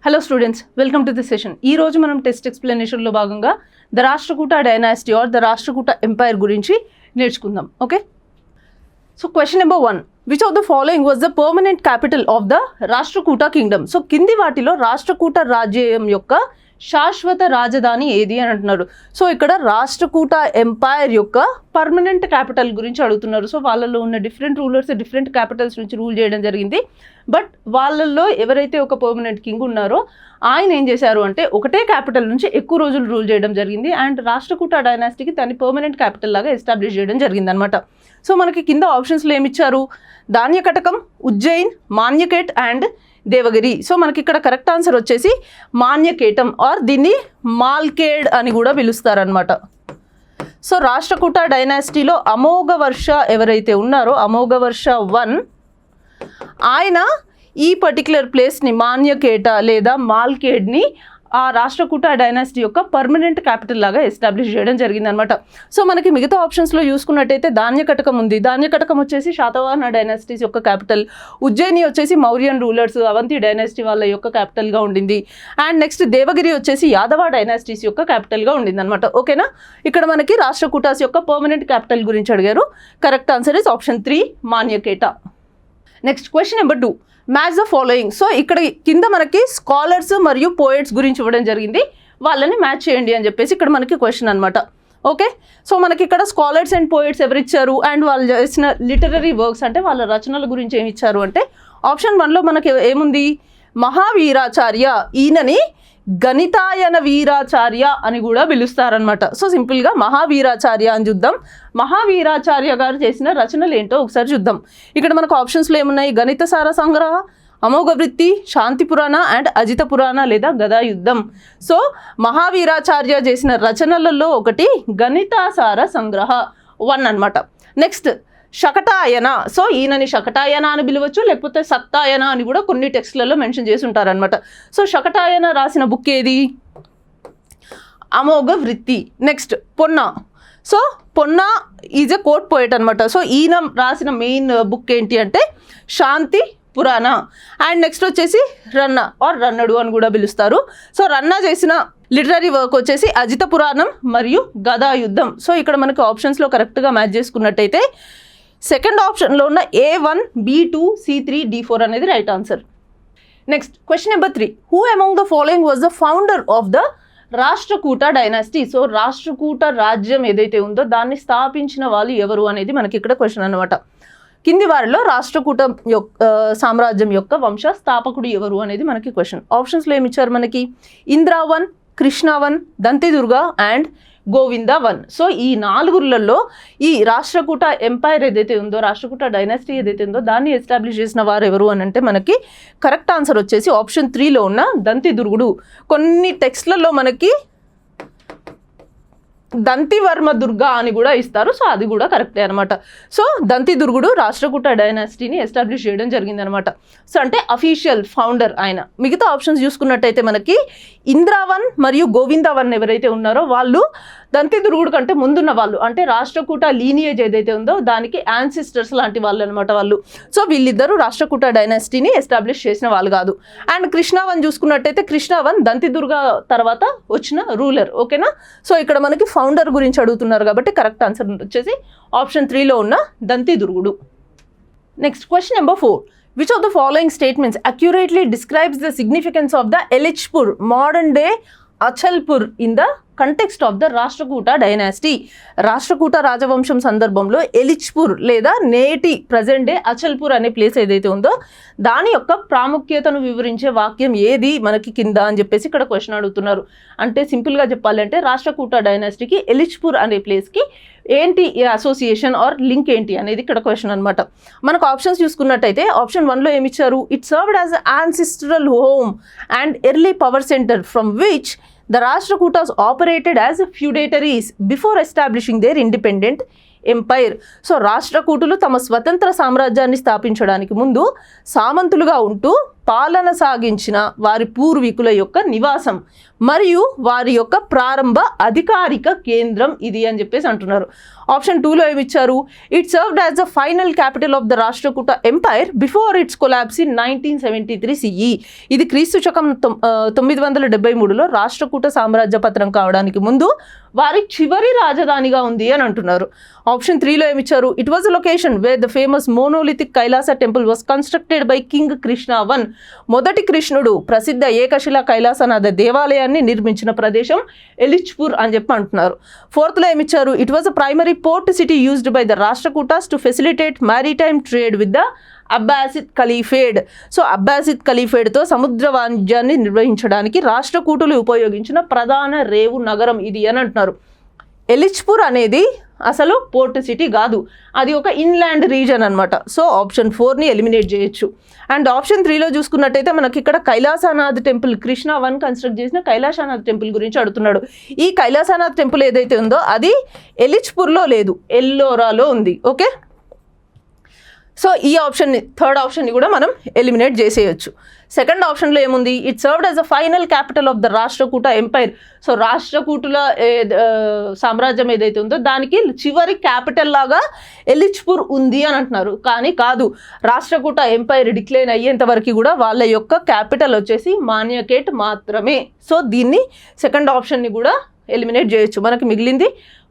Hello students, welcome to the session. ఈ రోజు మనం టెస్ట్ ఎక్స్ప్లెనేషన్లో భాగంగా the Rashtrakuta dynasty or the Rashtrakuta empire గురించి నేర్చుకుందాం. Okay, so question number 1, which of the following was the permanent capital of the Rashtrakuta kingdom? So కింది వాటిలో రాష్ట్రకూట రాజ్యం యొక్క శాశ్వత రాజధాని ఏది అని అంటున్నారు. సో ఇక్కడ రాష్ట్రకూట ఎంపైర్ యొక్క పర్మనెంట్ క్యాపిటల్ గురించి అడుగుతున్నారు. సో వాళ్ళలో ఉన్న డిఫరెంట్ రూలర్స్ డిఫరెంట్ క్యాపిటల్స్ నుంచి రూల్ చేయడం జరిగింది. బట్ వాళ్ళల్లో ఎవరైతే ఒక పర్మనెంట్ కింగ్ ఉన్నారో ఆయన ఏం చేశారు అంటే ఒకటే క్యాపిటల్ నుంచి ఎక్కువ రోజులు రూల్ చేయడం జరిగింది. అండ్ రాష్ట్రకూట డైనాసిటీకి దాన్ని పర్మనెంట్ క్యాపిటల్ లాగా ఎస్టాబ్లిష్ చేయడం జరిగింది అనమాట. సో మనకి కింద ఆప్షన్స్లో ఏమిచ్చారు? ధాన్యకటకం, ఉజ్జయిన్, మాన్యకేట్ అండ్ దేవగిరి. సో మనకి ఇక్కడ కరెక్ట్ ఆన్సర్ వచ్చేసి మాన్యకేటం ఆర్ దీన్ని మాల్కేడ్ అని కూడా పిలుస్తారనమాట. సో రాష్ట్రకూట డైనాసిటీలో అమోఘవర్ష ఎవరైతే ఉన్నారో అమోఘవర్ష 1 ఆయన ఈ పర్టికులర్ ప్లేస్ని మాన్యకేట లేదా మాల్కేడ్ని ఆ రాష్ట్రకూట డైనాసిటీ యొక్క పర్మనెంట్ క్యాపిటల్ లాగా ఎస్టాబ్లిష్ చేయడం జరిగిందనమాట. సో మనకి మిగతా ఆప్షన్స్లో చూసుకున్నట్టయితే ధాన్యకటకం ఉంది. ధాన్యకటకం వచ్చేసి శాతవాహన డైనాసిటీస్ యొక్క క్యాపిటల్. ఉజ్జయిని వచ్చేసి మౌర్యన్ రూలర్స్ అవంతి డైనాసిటీ వాళ్ళ యొక్క క్యాపిటల్గా ఉండింది. అండ్ నెక్స్ట్ దేవగిరి వచ్చేసి యాదవ డైనాసిటీస్ యొక్క క్యాపిటల్గా ఉండింది అనమాట. ఓకేనా, ఇక్కడ మనకి రాష్ట్రకూటాస్ యొక్క పర్మనెంట్ క్యాపిటల్ గురించి అడిగారు. Correct answer is option 3 Manyakheta. Next question number 2, match the following. So ఇక్కడ కింద మనకి స్కాలర్స్ మరియు పోయిట్స్ గురించి ఇవ్వడం జరిగింది. వాళ్ళని మ్యాచ్ చేయండి అని చెప్పేసి ఇక్కడ మనకి క్వశ్చన్ అనమాట. ఓకే, సో మనకి ఇక్కడ స్కాలర్స్ అండ్ పోయిట్స్ ఎవరిచ్చారు అండ్ వాళ్ళు చేసిన లిటరరీ వర్క్స్ అంటే వాళ్ళ రచనల గురించి ఏమి ఇచ్చారు అంటే ఆప్షన్ 1లో మనకి ఏముంది? మహావీరాచార్య, ఈయనని గణితాయన వీరాచార్య అని కూడా పిలుస్తారనమాట. సో సింపుల్గా మహావీరాచార్య అని చూద్దాం. మహావీరాచార్య గారు చేసిన రచనలు ఏంటో ఒకసారి చూద్దాం. ఇక్కడ మనకు ఆప్షన్స్లో ఏమున్నాయి? గణిత సార సంగ్రహ, అమోఘ వృత్తి, శాంతి పురాణ అండ్ అజిత పురాణ లేదా గదా యుద్ధం. సో మహావీరాచార్య చేసిన రచనలలో ఒకటి గణితాసార సంగ్రహ 1 అనమాట. నెక్స్ట్ శకటాయన. సో ఈయనని శకటాయన అని పిలవచ్చు, లేకపోతే సత్తాయన అని కూడా కొన్ని టెక్స్ట్లలో మెన్షన్ చేసి ఉంటారనమాట. సో శకటాయన రాసిన బుక్ ఏది? అమోఘ వృత్తి. Next Ponna. So Ponna is a court poet అనమాట. సో ఈయన రాసిన మెయిన్ బుక్ ఏంటి అంటే శాంతి పురాణ. అండ్ నెక్స్ట్ వచ్చేసి రన్న ఆర్ రన్నడు అని కూడా పిలుస్తారు. సో రన్న చేసిన లిటరరీ వర్క్ వచ్చేసి అజిత పురాణం మరియు గదా యుద్ధం. సో ఇక్కడ మనకి ఆప్షన్స్లో కరెక్ట్గా మ్యాచ్ చేసుకున్నట్టయితే సెకండ్ ఆప్షన్లో ఉన్న A1, B2, C3, D4 అనేది right answer. Next question number 3, who among the following was the founder of the Rashtrakuta dynasty? So Rashtrakuta రాజ్యం ఏదైతే ఉందో దాన్ని స్థాపించిన వాళ్ళు ఎవరు అనేది మనకి ఇక్కడ క్వశ్చన్ అనమాట. కింది వారిలో రాష్ట్రకూట సామ్రాజ్యం యొక్క వంశ స్థాపకుడు ఎవరు అనేది మనకి క్వశ్చన్. ఆప్షన్స్లో ఏమి ఇచ్చారు మనకి? ఇంద్రావన్, కృష్ణవన్, దంతిదుర్గ అండ్ గోవిందవన్. సో ఈ 4లలో ఈ రాష్ట్రకూట ఎంపైర్ ఏదైతే ఉందో రాష్ట్రకూట డైనాసిటీ ఏదైతే ఉందో దాన్ని ఎస్టాబ్లిష్ చేసిన వారు ఎవరు అని అంటే మనకి కరెక్ట్ ఆన్సర్ వచ్చేసి ఆప్షన్ 3లో ఉన్న దంతిదుర్గుడు. కొన్ని టెక్స్ట్లలో మనకి దంతివర్మ దుర్గా అని కూడా ఇస్తారు. సో అది కూడా కరెక్టే అనమాట. సో దంతిదుర్గుడు రాష్ట్రకూట డైనాసిటీని ఎస్టాబ్లిష్ చేయడం జరిగిందనమాట. సో అంటే అఫీషియల్ ఫౌండర్ ఆయన. మిగతా ఆప్షన్స్ చూసుకున్నట్టయితే మనకి ఇంద్రావన్ మరియు గోవిందవన్ ఎవరైతే ఉన్నారో వాళ్ళు దంతిదుర్గుడు కంటే ముందున్న వాళ్ళు, అంటే రాష్ట్రకూట లీనియేజ్ ఏదైతే ఉందో దానికి యాన్సిస్టర్స్ లాంటి వాళ్ళు అనమాట వాళ్ళు. సో వీళ్ళిద్దరూ రాష్ట్రకూట డైనాసిటీని ఎస్టాబ్లిష్ చేసిన వాళ్ళు కాదు. అండ్ కృష్ణవన్ చూసుకున్నట్టయితే కృష్ణవన్ దంతిదుర్గ తర్వాత వచ్చిన రూలర్. ఓకేనా, సో ఇక్కడ మనకి ఫౌండర్ గురించి అడుగుతున్నారు కాబట్టి కరెక్ట్ ఆన్సర్ వచ్చేసి ఆప్షన్ 3లో ఉన్న దంతిదుర్గుడు. Next question number 4, which of the following statements accurately describes the significance of the Elichpur modern day Achalpur in the context of the Rashtrakuta dynasty? Rashtrakuta రాజవంశం సందర్భంలో ఎలిచ్పూర్ లేదా నేటి ప్రజెంట్ డే అచల్పూర్ అనే ప్లేస్ ఏదైతే ఉందో దాని యొక్క ప్రాముఖ్యతను వివరించే వాక్యం ఏది మనకి కింద అని చెప్పేసి ఇక్కడ క్వశ్చన్ అడుగుతున్నారు. అంటే సింపుల్గా చెప్పాలంటే రాష్ట్రకూట డైనాసిటీకి ఎలిచ్పూర్ అనే ప్లేస్కి ఏంటి అసోసియేషన్ ఆర్ లింక్ ఏంటి అనేది ఇక్కడ క్వశ్చన్ అనమాట. మనకు ఆప్షన్స్ చూసుకున్నట్టయితే ఆప్షన్ 1లో ఏమి ఇచ్చారు? It served as ancestral home and early power center from which the Rashtrakutas operated as feudatories before establishing their independent empire. So రాష్ట్రకూటులు తమ స్వతంత్ర సామ్రాజ్యాన్ని స్థాపించడానికి ముందు సామంతులుగా ఉంటూ పాలన సాగించిన వారి పూర్వీకుల యొక్క నివాసం మరియు వారి యొక్క ప్రారంభ అధికారిక కేంద్రం ఇది అని చెప్పేసి అంటున్నారు. ఆప్షన్ 2లో ఏమి ఇచ్చారు, it served as the final capital of the Rashtrakuta empire before its collapse in 1973 CE. ఇది క్రీస్తు శకం 973లో రాష్ట్రకూట సామ్రాజ్య పతనం కావడానికి ముందు వారి చివరి రాజధానిగా ఉంది అని అంటున్నారు. ఆప్షన్ 3లో ఏమి ఇచ్చారు, it was a location wear the famous monolithic Kailasa temple was constructed by king Krishna I. మొదటి కృష్ణుడు ప్రసిద్ధ ఏకశిలా కైలాసనాథ దేవాలయాన్ని నిర్మించిన ప్రదేశం ఎలిచ్పూర్ అని చెప్పి అంటున్నారు. 4th ఏమి ఇచ్చారు, it was a primary port city used by the Rashtrakutas to facilitate maritime trade with the Abbasid caliphate. So Abbasid ఖలీఫేట్తో సముద్ర వాణిజ్యాన్ని నిర్వహించడానికి రాష్ట్రకూటులు ఉపయోగించిన ప్రధాన రేవు నగరం ఇది అని అంటున్నారు. ఎలిచ్పూర్ అనేది అసలు పోర్ట్ సిటీ కాదు, అది ఒక ఇన్లాండ్ రీజన్ అనమాట. సో ఆప్షన్ 4ని ఎలిమినేట్ చేయొచ్చు. అండ్ ఆప్షన్ 3లో చూసుకున్నట్టయితే మనకి ఇక్కడ Kailasanath temple Krishna I construct చేసిన కైలాసనాథ్ టెంపుల్ గురించి అడుగుతున్నాడు. ఈ కైలాసనాథ్ టెంపుల్ ఏదైతే ఉందో అది ఎలిచ్పూర్లో లేదు, ఎల్లోరాలో ఉంది. ఓకే, సో ఈ ఆప్షన్ని, థర్డ్ ఆప్షన్ని కూడా మనం ఎలిమినేట్ చేసేయచ్చు. సెకండ్ ఆప్షన్లో ఏముంది, it served as a final capital of the Rashtrakuta empire. So రాష్ట్రకూటుల సామ్రాజ్యం ఏదైతే ఉందో దానికి చివరి క్యాపిటల్ లాగా ఎలిచ్పూర్ ఉంది అని అంటున్నారు. కానీ కాదు, రాష్ట్రకూట ఎంపైర్ డిక్లైన్ అయ్యేంత వరకు కూడా వాళ్ళ యొక్క క్యాపిటల్ వచ్చేసి మాన్యకేట్ మాత్రమే. సో దీన్ని సెకండ్ ఆప్షన్ని కూడా ఎలిమినేట్ చేయొచ్చు. మనకి మిగిలింది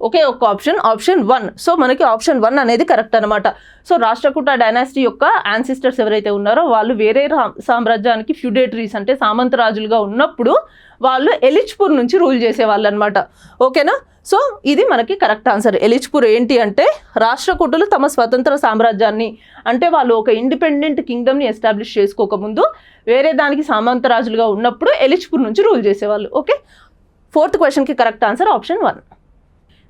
ఒకే ఒక్క ఆప్షన్, ఆప్షన్ 1. సో మనకి ఆప్షన్ 1 అనేది కరెక్ట్ అనమాట. సో రాష్ట్రకూట డైనాసిటీ యొక్క యాన్సిస్టర్స్ ఎవరైతే ఉన్నారో వాళ్ళు వేరే సామ్రాజ్యానికి ఫ్యూడేటరీస్ అంటే సామంత రాజులుగా ఉన్నప్పుడు వాళ్ళు ఎలిచ్పూర్ నుంచి రూల్ చేసేవాళ్ళు అనమాట. ఓకేనా, సో ఇది మనకి కరెక్ట్ ఆన్సర్. ఎలిచ్పూర్ ఏంటి అంటే రాష్ట్రకూటులు తమ స్వతంత్ర సామ్రాజ్యాన్ని అంటే వాళ్ళు ఒక ఇండిపెండెంట్ కింగ్డమ్ని ఎస్టాబ్లిష్ చేసుకోకముందు వేరే దానికి సామంత రాజులుగా ఉన్నప్పుడు ఎలిచ్పూర్ నుంచి రూల్ చేసేవాళ్ళు. ఓకే, 4th క్వశ్చన్కి correct answer option 1.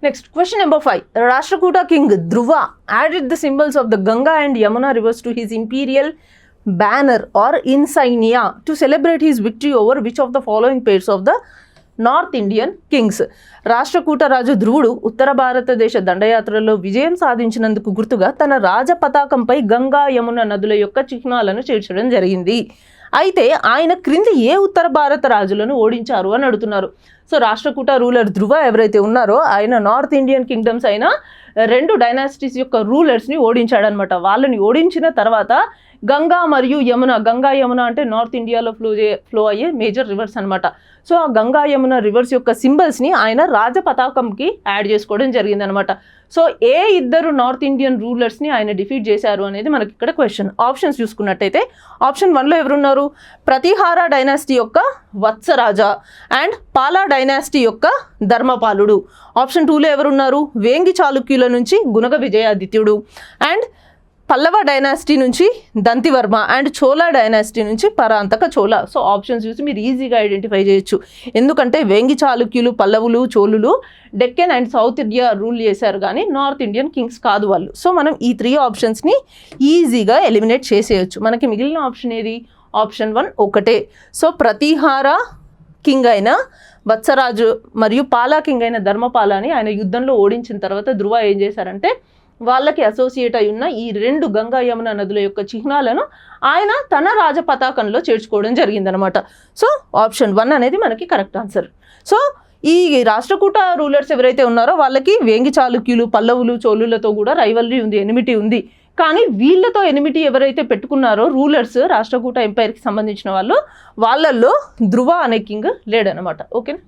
Next question number 5. Rashtrakuta king Dhruva added the symbols of the Ganga and Yamuna rivers to his imperial banner or insignia to celebrate his victory over which of the following pairs of the north Indian kings. Rashtrakuta రాజు ధ్రువుడు ఉత్తర భారతదేశ దండయాత్రలో విజయం సాధించినందుకు గుర్తుగా తన రాజ పతాకంపై గంగా యమున నదుల యొక్క చిహ్నాలను చేర్చడం జరిగింది. అయితే ఆయన క్రింది ఏ ఉత్తర భారత రాజులను ఓడించారు అని అడుగుతున్నారు. సో రాష్ట్రకూట రూలర్ ధ్రువ ఎవరైతే ఉన్నారో ఆయన నార్త్ ఇండియన్ కింగ్డమ్స్ అయిన 2 డైనాసిటీస్ యొక్క రూలర్స్ని ఓడించాడనమాట. వాళ్ళని ఓడించిన తర్వాత గంగా మరియు యమున, గంగా యమున అంటే నార్త్ ఇండియాలో ఫ్లో అయ్యే మేజర్ రివర్స్ అనమాట. సో ఆ గంగా యమున రివర్స్ యొక్క సింబల్స్ని ఆయన రాజ పతాకంకి యాడ్ చేసుకోవడం జరిగిందనమాట. సో ఏ 2 నార్త్ ఇండియన్ రూలర్స్ని ఆయన డిఫీట్ చేశారు అనేది మనకి ఇక్కడ క్వశ్చన్. ఆప్షన్స్ చూసుకున్నట్టయితే ఆప్షన్ 1లో ఎవరున్నారు, ప్రతిహార డైనాసిటీ యొక్క వత్సరాజ అండ్ పాలా డైనాసిటీ యొక్క ధర్మపాలుడు. ఆప్షన్ 2లో ఎవరున్నారు, వేంగి చాళుక్యుల నుంచి గుణగ విజయాదిత్యుడు అండ్ పల్లవ డైనాసిటీ నుంచి దంతివర్మ అండ్ చోళా డైనాసిటీ నుంచి పరాంతక చోళ. సో ఆప్షన్స్ చూసి మీరు ఈజీగా ఐడెంటిఫై చేయొచ్చు. ఎందుకంటే వేంగి చాళుక్యులు, పల్లవులు, చోళులు Deccan and south India rule చేశారు కానీ నార్త్ ఇండియన్ కింగ్స్ కాదు వాళ్ళు. సో మనం ఈ 3 ఆప్షన్స్ని ఈజీగా ఎలిమినేట్ చేసేయచ్చు. మనకి మిగిలిన ఆప్షన్ ఏది, ఆప్షన్ 1 ఒకటే. సో ప్రతిహార కింగ్ అయిన వత్సరాజు మరియు పాలా కింగ్ అయిన ధర్మపాలని ఆయన యుద్ధంలో ఓడించిన తర్వాత ధ్రువ ఏం చేశారంటే వాళ్ళకి అసోసియేట్ అయి ఉన్న ఈ 2 గంగా యమున నదుల యొక్క చిహ్నాలను ఆయన తన రాజ పతాకంలో చేర్చుకోవడం జరిగిందనమాట. సో ఆప్షన్ 1 అనేది మనకి కరెక్ట్ ఆన్సర్. సో ఈ రాష్ట్రకూట రూలర్స్ ఎవరైతే ఉన్నారో వాళ్ళకి వేంగి చాళుక్యులు, పల్లవులు, చోళులతో కూడా రైవల్రీ ఉంది, ఎనిమిటీ ఉంది. కానీ వీళ్ళతో ఎనిమిటీ ఎవరైతే పెట్టుకున్నారో రూలర్స్ రాష్ట్రకూట ఎంపైర్కి సంబంధించిన వాళ్ళల్లో ధ్రువ అనే కింగ్ లేడనమాట. ఓకేనా.